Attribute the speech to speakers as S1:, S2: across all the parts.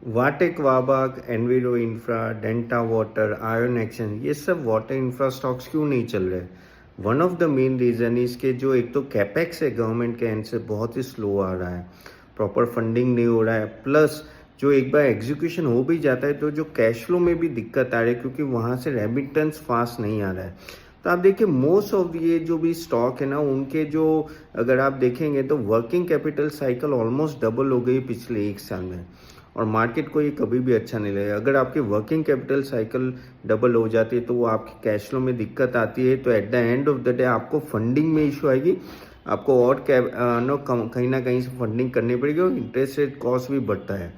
S1: वाटेक Wabag, Enviro Infra, Denta Water, ion action, ये सब वाटर इंफ्रा स्टॉक्स क्यों नहीं चल रहे? One of the main reason इसके जो एक तो कैपेक्स है गवर्नमेंट के एंड से बहुत ही स्लो आ रहा है, प्रॉपर फंडिंग नहीं हो रहा है, प्लस जो एक बार एग्जीक्यूशन हो भी जाता है तो जो कैश फ्लो में भी दिक्कत आ रही है क्योंकि वहाँ से रेमिटेंस फास्ट नहीं आ रहा है। तो आप देखिए मोस्ट ऑफ ये जो भी स्टॉक है ना उनके जो अगर आप देखेंगे तो working capital cycle almost double हो गई पिछले 1 साल में, और मार्केट को ये कभी भी अच्छा नहीं लगेगा। अगर आपकी वर्किंग कैपिटल साइकिल डबल हो जाती है तो वो आपकी कैश फ्लो में दिक्कत आती है, तो at the end of the day आपको फंडिंग में इशू आएगी, आपको और कहीं ना कहीं से फंडिंग करनी पड़ेगी और इंटरेस्ट रेट कॉस्ट भी बढ़ता है,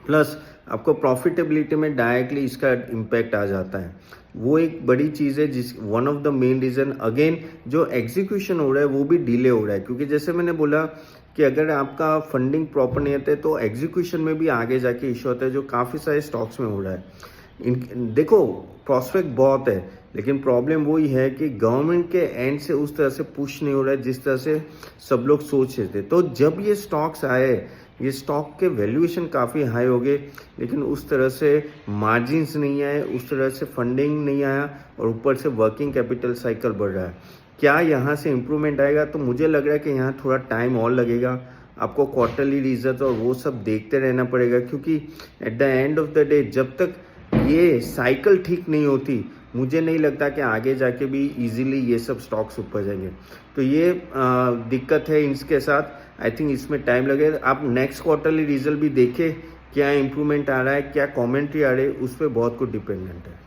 S1: प्लस आपको प्रॉफिटेबिलिटी में डायरेक्टली इसका इम्पैक्ट आ जाता है। वो एक बड़ी चीज़ है जिस one of the main reason again जो एग्जीक्यूशन हो रहा है वो भी डिले हो रहा है, क्योंकि जैसे मैंने बोला कि अगर आपका फंडिंग प्रॉपर नहीं आता है तो एग्जीक्यूशन में भी आगे जाके इशू होता है, जो काफ़ी सारे स्टॉक्स में हो रहा है। देखो प्रॉस्पेक्ट बहुत है, लेकिन प्रॉब्लम वही है कि गवर्नमेंट के एंड से उस तरह से पुश नहीं हो रहा है जिस तरह से सब लोग सोच रहे थे। तो जब ये स्टॉक्स आए, ये स्टॉक के वैल्यूएशन काफ़ी हाई हो गए, लेकिन उस तरह से मार्जिन्स नहीं आए, उस तरह से फंडिंग नहीं आया, और ऊपर से वर्किंग कैपिटल साइकिल बढ़ रहा है। क्या यहाँ से इम्प्रूवमेंट आएगा? तो मुझे लग रहा है कि यहाँ थोड़ा टाइम और लगेगा, आपको क्वार्टरली रिजल्ट और वो सब देखते रहना पड़ेगा, क्योंकि at the end of the day जब तक ये साइकिल ठीक नहीं होती मुझे नहीं लगता कि आगे जाके भी इजीली ये सब स्टॉक्स ऊपर जाएंगे। तो ये दिक्कत है इसके साथ, आई थिंक इसमें टाइम लगेगा। आप नेक्स्ट क्वार्टरली रिजल्ट भी देखें, क्या इम्प्रूवमेंट आ रहा है, क्या कमेंट्री आ रही है, उस पर बहुत कुछ डिपेंडेंट है।